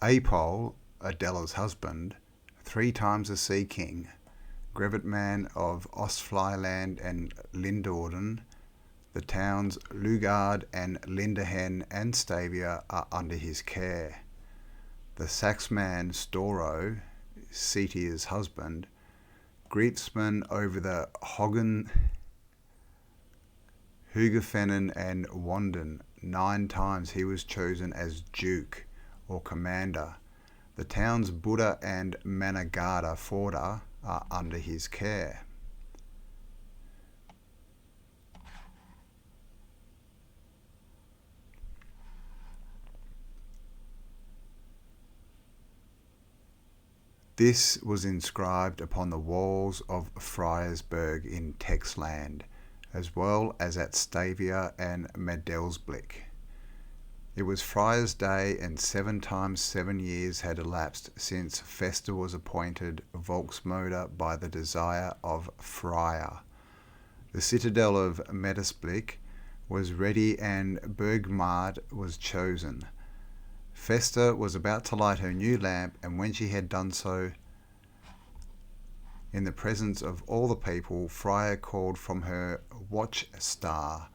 Apol, Adela's husband, 3 times a sea king, Grevetman of Ostflyland and Lindorden, the towns Lugard and Linderhen and Stavia are under his care. The Saxman Storo, Setia's husband, Greetsman over the Hugefenen and Wanden, 9 times he was chosen as Duke or Commander. The towns Buddha and Managada Forda are under his care. This was inscribed upon the walls of Fryersburg in Texland, as well as at Stavia and Medelsblick. It was Friar's Day, and 7 times 7 years had elapsed since Festa was appointed Volksmoder by the desire of Friar. The citadel of Medelsblick was ready and Bergmard was chosen. Festa was about to light her new lamp, and when she had done so, in the presence of all the people, Friar called from her watchstar.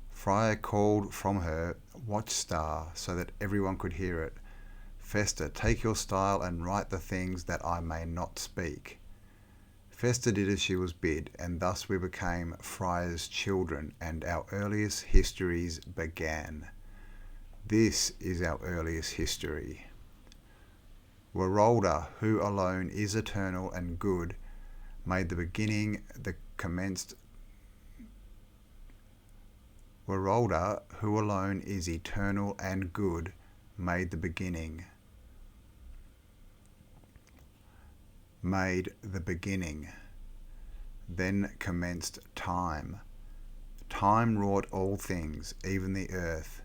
Friar called from her watchstar so that everyone could hear it. Festa, take your style and write the things that I may not speak. Festa did as she was bid, and thus we became Friar's children, and our earliest histories began. This is our earliest history. Warolda, who alone is eternal and good, made the beginning, the commenced. Warolda, who alone is eternal and good, made the beginning. Made the beginning. Then commenced time. Time wrought all things, even the earth.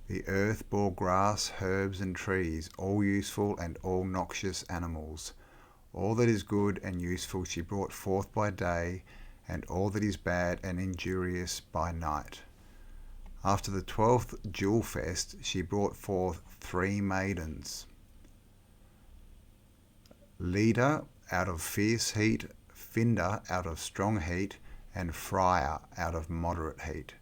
The earth bore grass, herbs and trees, all useful and all noxious animals. All that is good and useful she brought forth by day, and all that is bad and injurious by night. After the 12th Jewel Fest she brought forth 3 maidens. Leda out of fierce heat, Finder out of strong heat, and Friar out of moderate heat.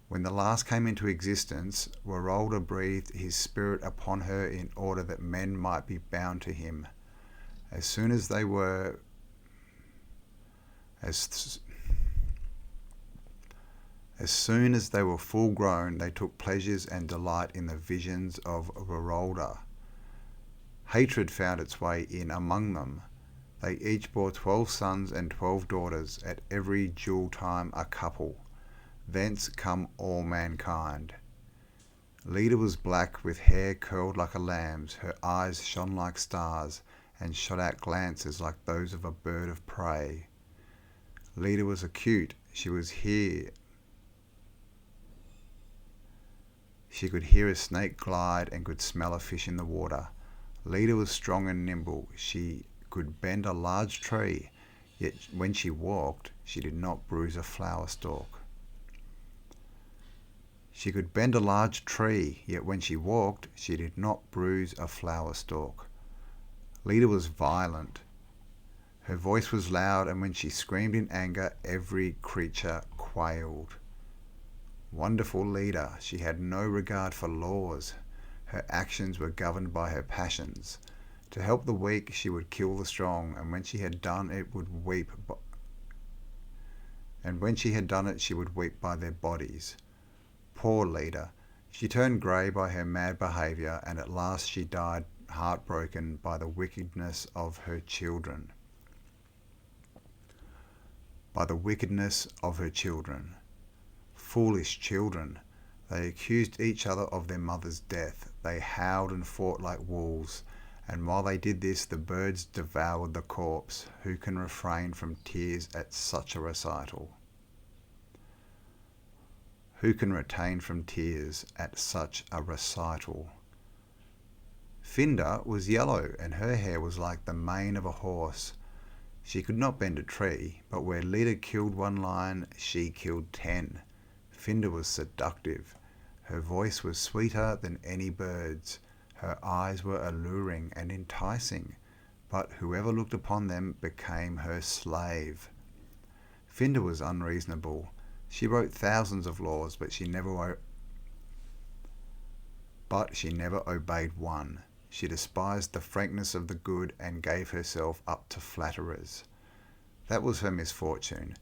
When the last came into existence, Warolda breathed his spirit upon her in order that men might be bound to him. As soon as they were full grown, they took pleasures and delight in the visions of Warolda. Hatred found its way in among them. They each bore 12 sons and 12 daughters, at every jewel time a couple. Thence come all mankind. Leda was black, with hair curled like a lamb's. Her eyes shone like stars, and shot out glances like those of a bird of prey. Leda was acute. She could hear a snake glide and could smell a fish in the water. Leda was strong and nimble. She could bend a large tree, yet when she walked, she did not bruise a flower stalk. She could bend a large tree, yet when she walked, she did not bruise a flower stalk. Leda was violent. Her voice was loud, and when she screamed in anger, every creature quailed. Wonderful Leda, she had no regard for laws. Her actions were governed by her passions. To help the weak, she would kill the strong, and when she had done it, she would weep by their bodies. Poor Leda. She turned grey by her mad behaviour, and at last she died heartbroken by the wickedness of her children. Foolish children. They accused each other of their mother's death. They howled and fought like wolves, and while they did this, the birds devoured the corpse. Who can refrain from tears at such a recital? Who can retain from tears at such a recital? Finder was yellow, and her hair was like the mane of a horse. She could not bend a tree, but where Leda killed 1 lion, she killed 10. Finda was seductive. Her voice was sweeter than any bird's. Her eyes were alluring and enticing, but whoever looked upon them became her slave. Finda was unreasonable. She wrote thousands of laws, but she never obeyed one. She despised the frankness of the good and gave herself up to flatterers. That was her misfortune.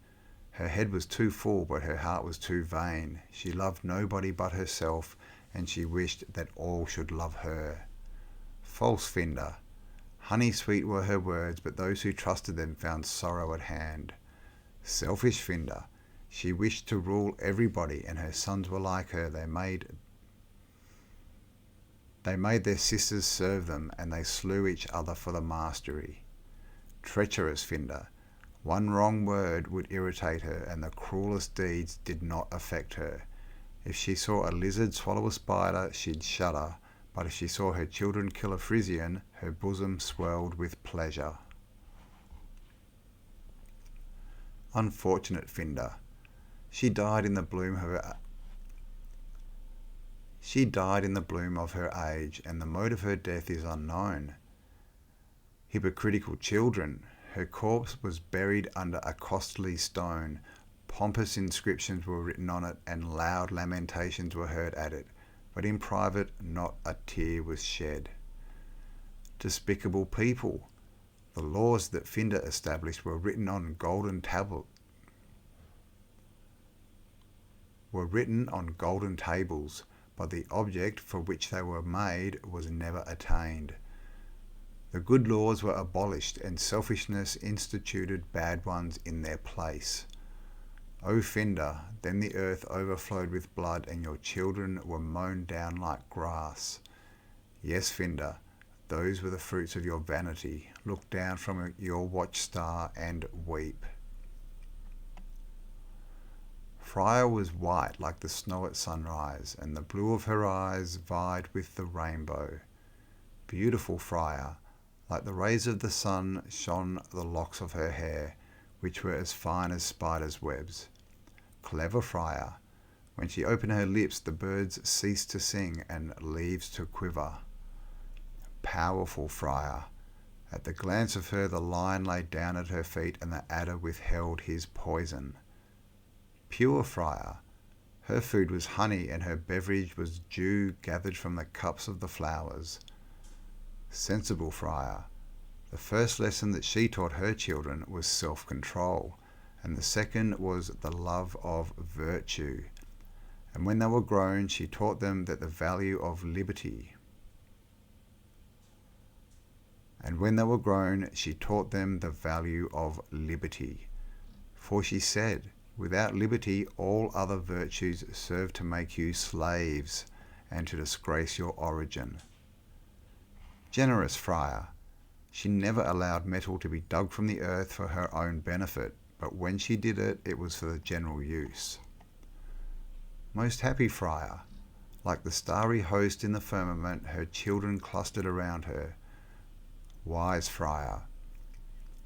Her head was too full, but her heart was too vain. She loved nobody but herself, and she wished that all should love her. False Finda. Honey sweet were her words, but those who trusted them found sorrow at hand. Selfish Finda. She wished to rule everybody, and her sons were like her. They made their sisters serve them, and they slew each other for the mastery. Treacherous Finda. One wrong word would irritate her, and the cruelest deeds did not affect her. If she saw a lizard swallow a spider, she'd shudder, but if she saw her children kill a Frisian, her bosom swelled with pleasure. Unfortunate Finda. She died in the bloom of her age, and the mode of her death is unknown. Hypocritical children. Her corpse was buried under a costly stone. Pompous inscriptions were written on it, and loud lamentations were heard at it, but in private not a tear was shed. Despicable people. The laws that Finda established were written on golden tables, but the object for which they were made was never attained. The good laws were abolished, and selfishness instituted bad ones in their place. O Finda, then the earth overflowed with blood, and your children were mown down like grass. Yes, Finda, those were the fruits of your vanity. Look down from your watchstar and weep. Freya was white like the snow at sunrise, and the blue of her eyes vied with the rainbow. Beautiful Freya, like the rays of the sun shone the locks of her hair, which were as fine as spiders' webs. Clever Freya, when she opened her lips the birds ceased to sing and leaves to quiver. Powerful Freya, at the glance of her the lion lay down at her feet, and the adder withheld his poison. Pure Freya, her food was honey, and her beverage was dew gathered from the cups of the flowers. Sensible Freya, the first lesson that she taught her children was self-control, and the second was the love of virtue. And when they were grown, she taught them that the value of liberty. For she said, without liberty, all other virtues serve to make you slaves and to disgrace your origin. Generous Freya, she never allowed metal to be dug from the earth for her own benefit, but when she did it, it was for the general use. Most happy Freya, like the starry host in the firmament, her children clustered around her. Wise Freya,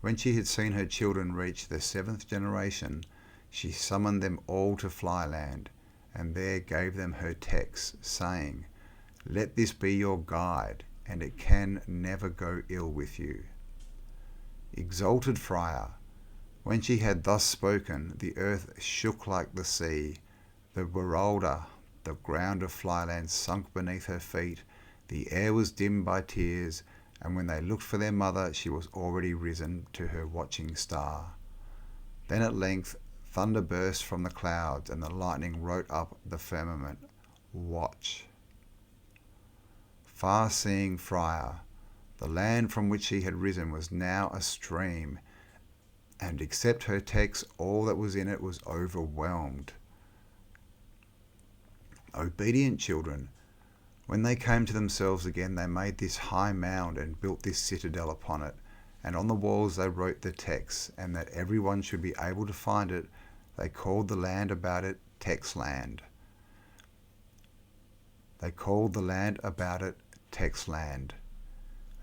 when she had seen her children reach the 7th generation, she summoned them all to Flyland, and there gave them her texts, saying, "Let this be your guide, and it can never go ill with you." Exalted Freya, when she had thus spoken, the earth shook like the sea. The Wyrolda, the ground of Flyland, sunk beneath her feet. The air was dimmed by tears, and when they looked for their mother, she was already risen to her watching star. Then at length thunder burst from the clouds, and the lightning wrote up the firmament, "Watch." Far-seeing Freya, the land from which she had risen was now a stream, and except her text, all that was in it was overwhelmed. Obedient children, when they came to themselves again, they made this high mound and built this citadel upon it, and on the walls they wrote the text, and that everyone should be able to find it, they called the land about it Textland.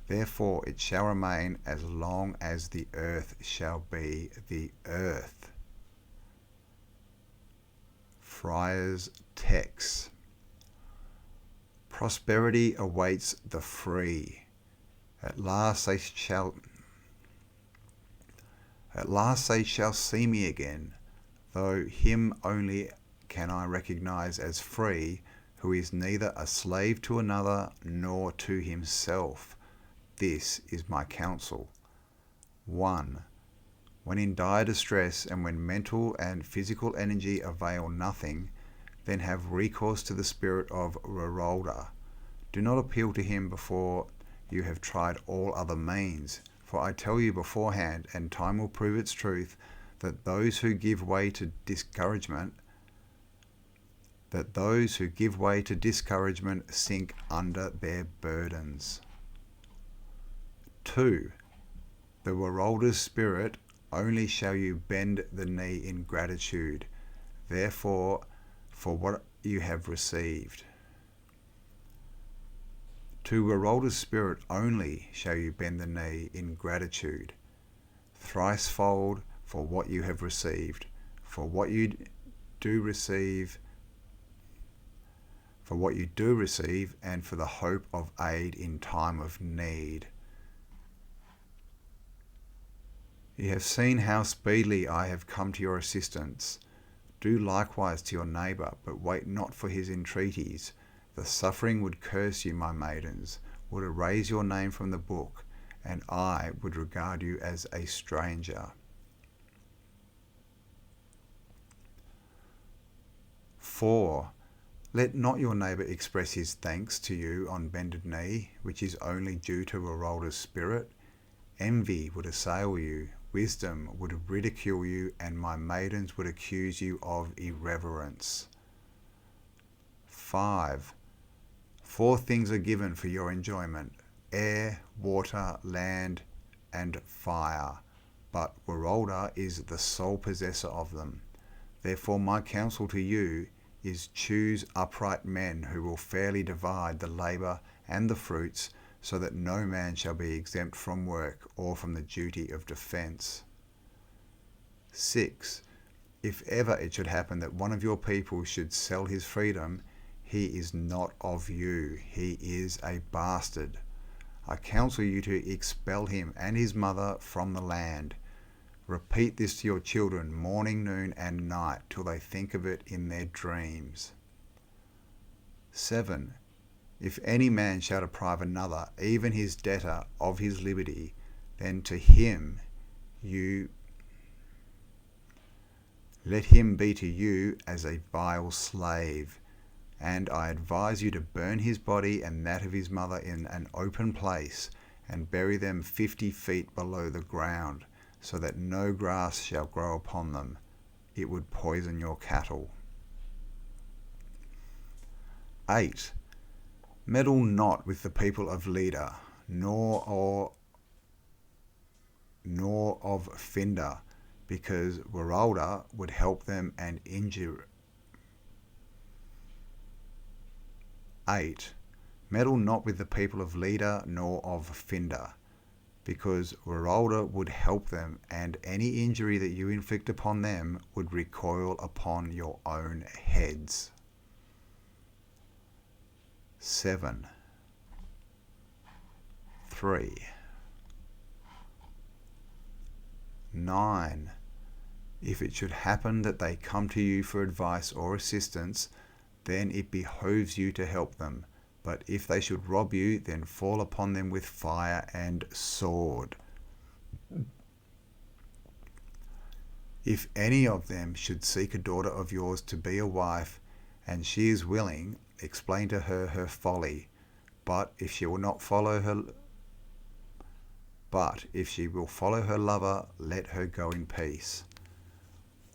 Therefore it shall remain as long as the earth shall be the earth. Friar's text. Prosperity awaits the free. At last they shall see me again, though him only can I recognize as free, who is neither a slave to another nor to himself. This is my counsel. 1. When in dire distress and when mental and physical energy avail nothing, then have recourse to the spirit of Rorolda. Do not appeal to him before you have tried all other means, for I tell you beforehand, and time will prove its truth, that those who give way to discouragement sink under their burdens. 2. The Rorolda's spirit only shall you bend the knee in gratitude, therefore, for what you have received. To Rorolda's spirit only shall you bend the knee in gratitude, thricefold for what you have received, for what you do receive, and for the hope of aid in time of need. You have seen how speedily I have come to your assistance. Do likewise to your neighbour, but wait not for his entreaties. The suffering would curse you, my maidens, would erase your name from the book, and I would regard you as a stranger. 4. Let not your neighbour express his thanks to you on bended knee, which is only due to Rorolda's spirit. Envy would assail you, wisdom would ridicule you, and my maidens would accuse you of irreverence. 5. 4 things are given for your enjoyment: air, water, land, and fire. But Rorolda is the sole possessor of them. Therefore my counsel to you is choose upright men who will fairly divide the labour and the fruits, so that no man shall be exempt from work or from the duty of defence. 6. If ever it should happen that one of your people should sell his freedom, he is not of you, he is a bastard. I counsel you to expel him and his mother from the land. Repeat this to your children morning, noon, and night, till they think of it in their dreams. 7. If any man shall deprive another, even his debtor, of his liberty, then to him let him be to you as a vile slave. And I advise you to burn his body and that of his mother in an open place, and bury them 50 feet below the ground, so that no grass shall grow upon them. It would poison your cattle. 8. Meddle not with the people of Leda, nor of Finder, because Rorolda would help them and injure. 8. Meddle not with the people of Leda, nor of Finder, because Rorolda would help them, and any injury that you inflict upon them would recoil upon your own heads. 7. 3. 9. If it should happen that they come to you for advice or assistance, then it behoves you to help them. But if they should rob you, then fall upon them with fire and sword. If any of them should seek a daughter of yours to be a wife, and she is willing, explain to her her folly. But if she will follow her lover, let her go in peace.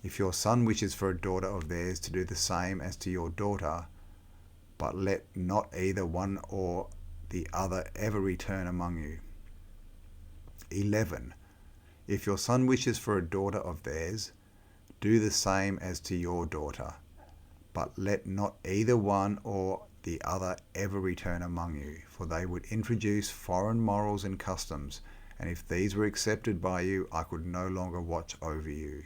If your son wishes for a daughter of theirs to do the same as to your daughter, but let not either one or the other ever return among you. 11. If your son wishes for a daughter of theirs, do the same as to your daughter, but let not either one or the other ever return among you, for they would introduce foreign morals and customs, and if these were accepted by you, I could no longer watch over you.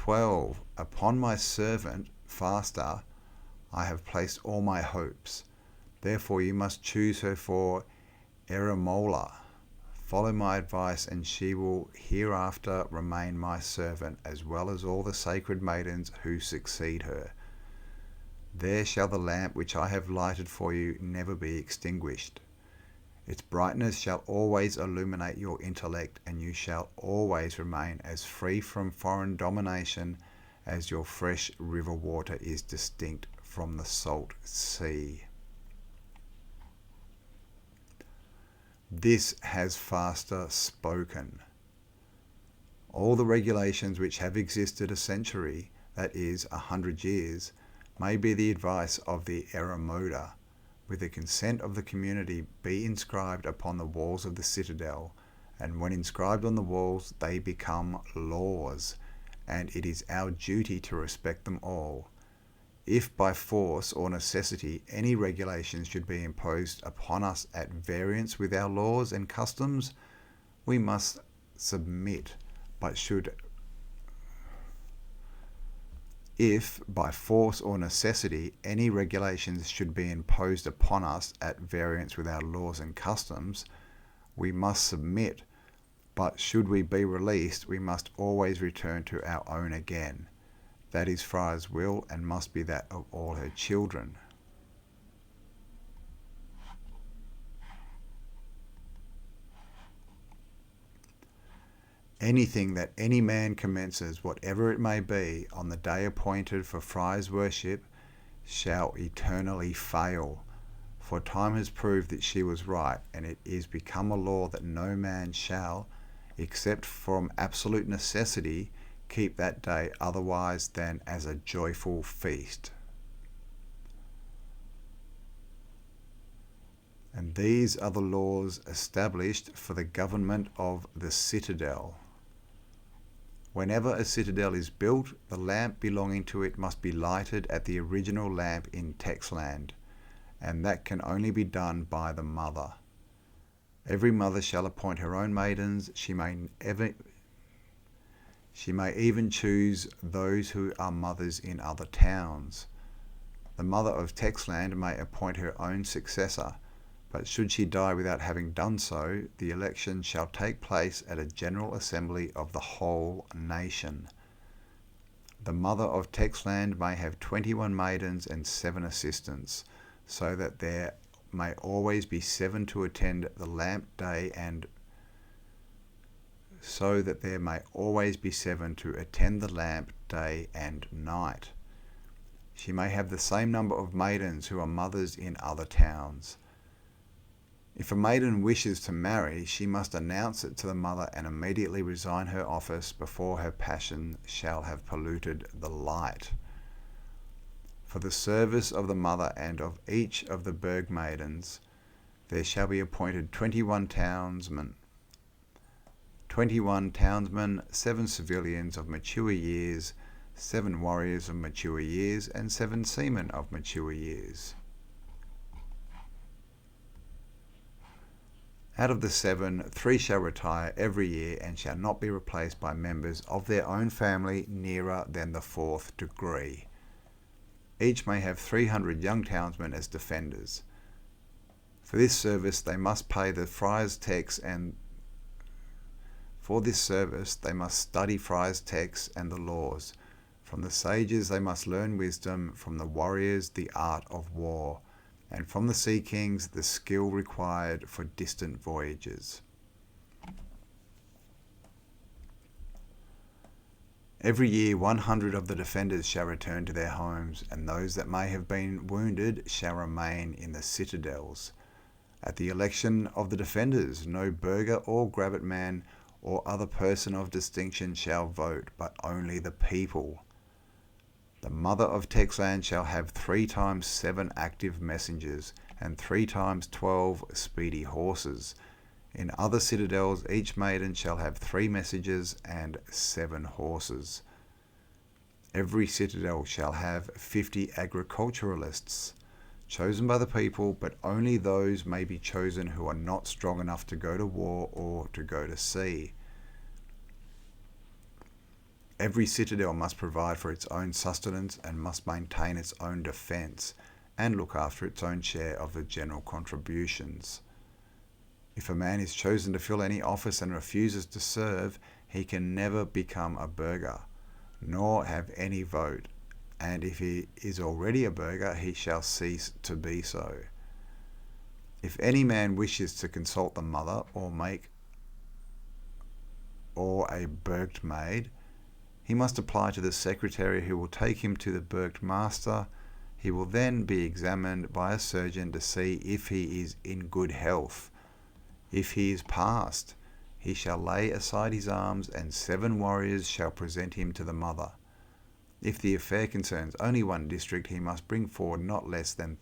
12. Upon my servant, Faster, I have placed all my hopes. Therefore you must choose her for Eramola. Follow my advice, and she will hereafter remain my servant, as well as all the sacred maidens who succeed her. There shall the lamp which I have lighted for you never be extinguished. Its brightness shall always illuminate your intellect, and you shall always remain as free from foreign domination as your fresh river water is distinct from the salt sea. This has Faster spoken. All the regulations which have existed a century, that is, 100 years, may be the advice of the Eramoda, with the consent of the community, be inscribed upon the walls of the citadel, and when inscribed on the walls they become laws, and it is our duty to respect them all. If by force or necessity any regulations should be imposed upon us at variance with our laws and customs, we must submit, but should If, by force or necessity, any regulations should be imposed upon us at variance with our laws and customs, we must submit, but should we be released, we must always return to our own again. That is Freya's will, and must be that of all her children. Anything that any man commences, whatever it may be, on the day appointed for Freya's worship, shall eternally fail. For time has proved that she was right, and it is become a law that no man shall, except from absolute necessity, keep that day otherwise than as a joyful feast. And these are the laws established for the government of the citadel. Whenever a citadel is built, the lamp belonging to it must be lighted at the original lamp in Texland, and that can only be done by the mother. Every mother shall appoint her own maidens. She may even choose those who are mothers in other towns. The mother of Texland may appoint her own successor, but should she die without having done so, the election shall take place at a general assembly of the whole nation. The mother of Texland may have 21 maidens and 7 assistants, so that there may always be 7 to attend the lamp day and night. She may have the same number of maidens who are mothers in other towns. If a maiden wishes to marry, she must announce it to the mother and immediately resign her office before her passion shall have polluted the light. For the service of the mother and of each of the burg maidens, there shall be appointed 21 townsmen, 7 civilians of mature years, 7 warriors of mature years, and 7 seamen of mature years. Out of the 7, 3 shall retire every year and shall not be replaced by members of their own family nearer than the 4th degree. Each may have 300 young townsmen as defenders. For this service they must pay the friar's tax, and for this service they must study friar's texts and the laws. From the sages they must learn wisdom, from the warriors the art of war, and from the sea kings the skill required for distant voyages. Every year 100 of the defenders shall return to their homes, and those that may have been wounded shall remain in the citadels. At the election of the defenders, no burgher or grabbit man or other person of distinction shall vote, but only the people. The mother of Texland shall have 3 times 7 active messengers, and 3 times 12 speedy horses. In other citadels each maiden shall have 3 messengers and 7 horses. Every citadel shall have 50 agriculturalists, chosen by the people, but only those may be chosen who are not strong enough to go to war or to go to sea. Every citadel must provide for its own sustenance and must maintain its own defence and look after its own share of the general contributions. If a man is chosen to fill any office and refuses to serve, he can never become a burgher, nor have any vote, and if he is already a burgher, he shall cease to be so. If any man wishes to consult the mother or a burghed maid, he must apply to the secretary, who will take him to the burghed master. He will then be examined by a surgeon to see if he is in good health. If he is passed, he shall lay aside his arms, and 7 warriors shall present him to the mother. If the affair concerns only one district, he must bring forward not less than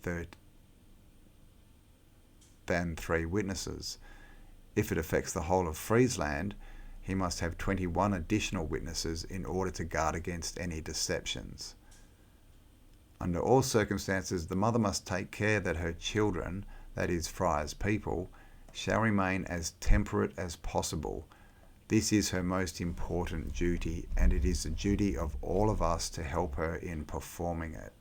3 witnesses. If it affects the whole of Friesland, he must have 21 additional witnesses in order to guard against any deceptions. Under all circumstances, the mother must take care that her children, that is, Friar's people, shall remain as temperate as possible. This is her most important duty, and it is the duty of all of us to help her in performing it.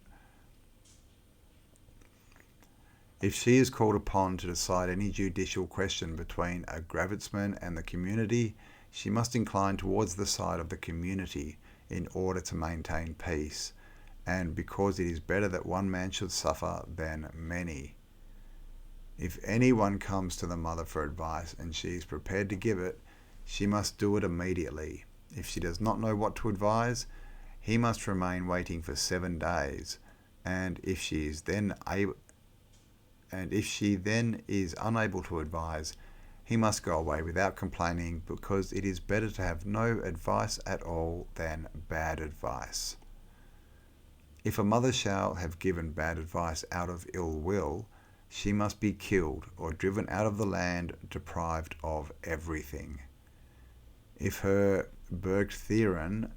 If she is called upon to decide any judicial question between a gravitsman and the community, she must incline towards the side of the community in order to maintain peace, and because it is better that one man should suffer than many. If anyone comes to the mother for advice and she is prepared to give it, she must do it immediately. If she does not know what to advise, he must remain waiting for 7 days, and if she then is unable to advise, he must go away without complaining, because it is better to have no advice at all than bad advice. If a mother shall have given bad advice out of ill will, she must be killed or driven out of the land, deprived of everything. If her Bergtherin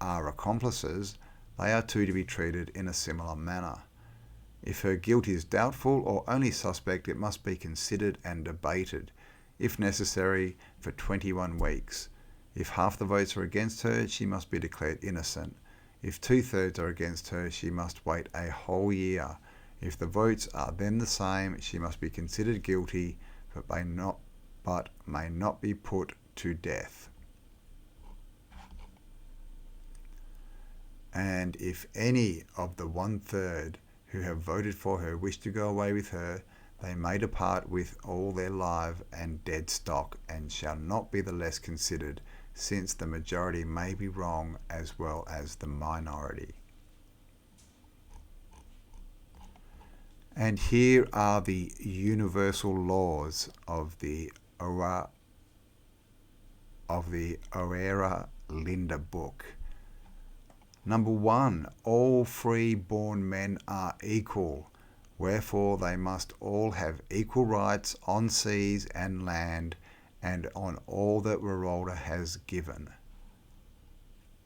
are accomplices, they are to be treated in a similar manner. If her guilt is doubtful or only suspect, it must be considered and debated, if necessary, for 21 weeks. If half the votes are against her, she must be declared innocent. If 2/3 are against her, she must wait a whole year. If the votes are then the same, she must be considered guilty, but may not be put to death. And if any of the 1/3 who have voted for her wish to go away with her, they may depart with all their live and dead stock, and shall not be the less considered, since the majority may be wrong as well as the minority. And here are the universal laws of the Oera Linda book. Number 1, all free-born men are equal, wherefore they must all have equal rights on seas and land, and on all that Wyrolda has given.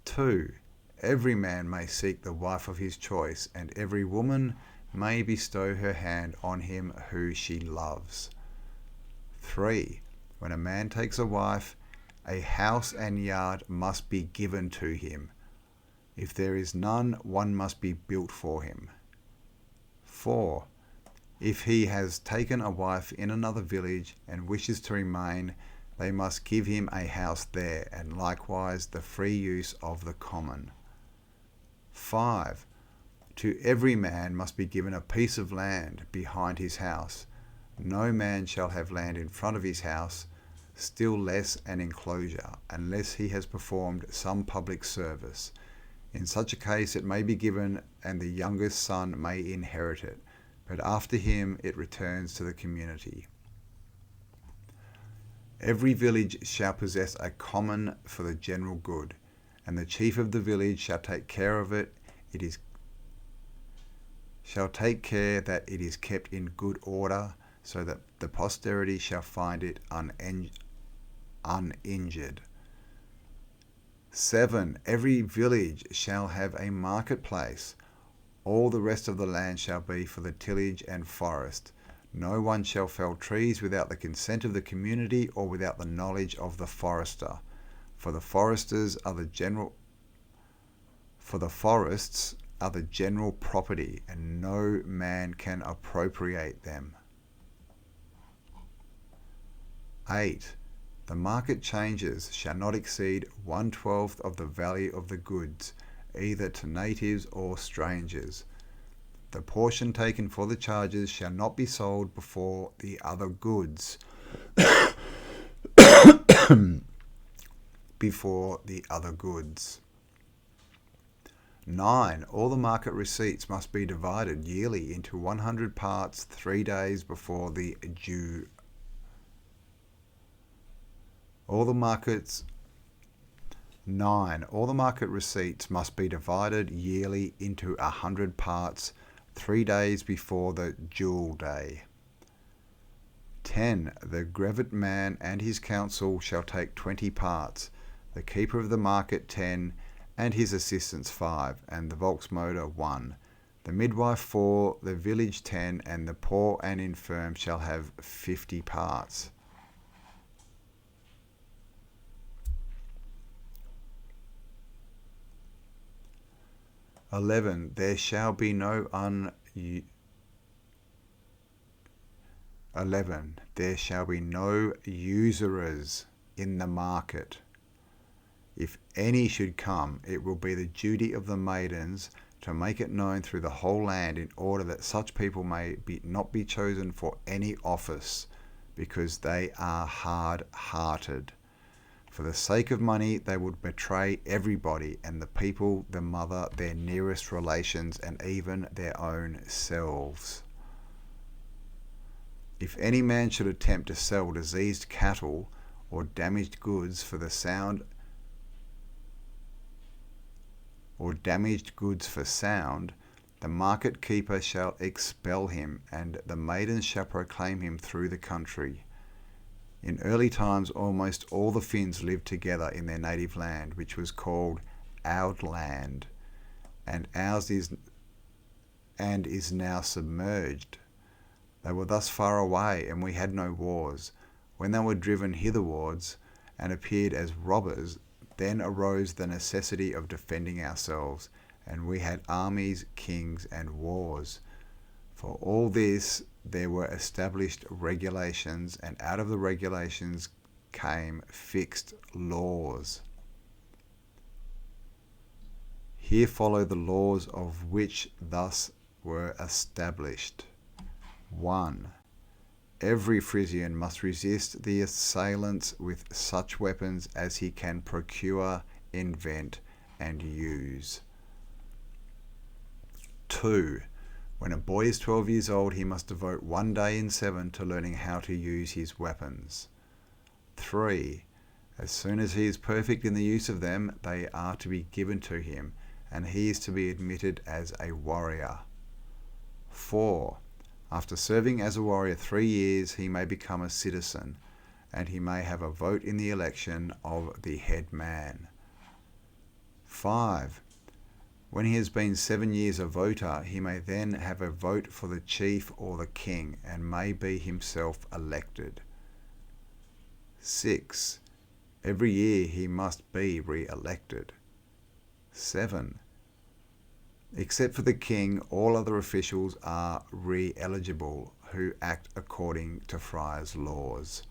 2, every man may seek the wife of his choice, and every woman may bestow her hand on him who she loves. 3, when a man takes a wife, a house and yard must be given to him. If there is none, one must be built for him. 4, if he has taken a wife in another village and wishes to remain, they must give him a house there, and likewise the free use of the common. 5, to every man must be given a piece of land behind his house. No man shall have land in front of his house, still less an enclosure, unless he has performed some public service. In such a case it may be given, and the youngest son may inherit it, but after him it returns to the community. Every village shall possess a common for the general good, and the chief of the village shall take care of it. Shall take care that it is kept in good order, so that the posterity shall find it uninjured. 7, every village shall have a marketplace. All the rest of the land shall be for the tillage and forest. No one shall fell trees without the consent of the community or without the knowledge of the forester. For the forests are the general property, and no man can appropriate them. 8. The market changes shall not exceed 1/12 of the value of the goods, either to natives or strangers. The portion taken for the charges shall not be sold before the other goods. Before the other goods. 9. All the market receipts must be divided yearly into 100 parts 3 days before the due. All the market receipts must be divided yearly into 100 parts 3 days before the due day. 10. The brevet man and his council shall take 20 parts, the keeper of the market 10, and his assistants 5, and the volksmotor 1, the midwife 4, the village 10, and the poor and infirm shall have 50 parts. There shall be no usurers in the market. If any should come, it will be the duty of the maidens to make it known through the whole land, in order that such people may not be chosen for any office, because they are hard-hearted. For the sake of money, they would betray everybody, and the people, the mother, their nearest relations, and even their own selves. If any man should attempt to sell diseased cattle or damaged goods for sound, the market keeper shall expel him, and the maidens shall proclaim him through the country. In early times, almost all the Finns lived together in their native land, which was called Outland, and is now submerged. They were thus far away, and we had no wars. When they were driven hitherwards and appeared as robbers, then arose the necessity of defending ourselves, and we had armies, kings, and wars. For all this there were established regulations, and out of the regulations came fixed laws. Here follow the laws of which thus were established. 1. Every Frisian must resist the assailants with such weapons as he can procure, invent, and use. 2. When a boy is 12 years old, he must devote 1 day in 7 to learning how to use his weapons. 3. As soon as he is perfect in the use of them, they are to be given to him, and he is to be admitted as a warrior. 4. After serving as a warrior 3 years, he may become a citizen, and he may have a vote in the election of the head man. 5. When he has been 7 years a voter, he may then have a vote for the chief or the king, and may be himself elected. 6. Every year he must be re-elected. 7. Except for the king, all other officials are re-eligible who act according to friars' laws.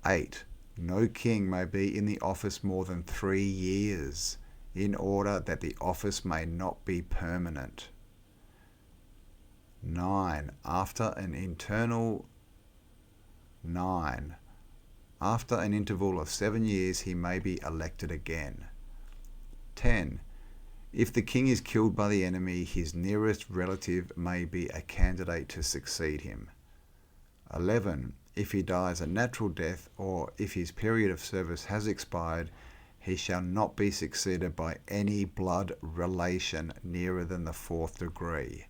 8. No king may be in the office more than 3 years, in order that the office may not be permanent. 9. After an interval of 7 years, he may be elected again. 10. If the king is killed by the enemy, his nearest relative may be a candidate to succeed him. 11. If he dies a natural death, or if his period of service has expired, he shall not be succeeded by any blood relation nearer than the 4th degree.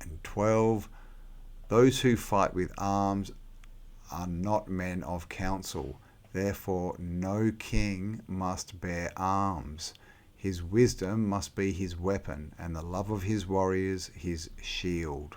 And 12. Those who fight with arms are not men of counsel. Therefore no king must bear arms. His wisdom must be his weapon, and the love of his warriors his shield.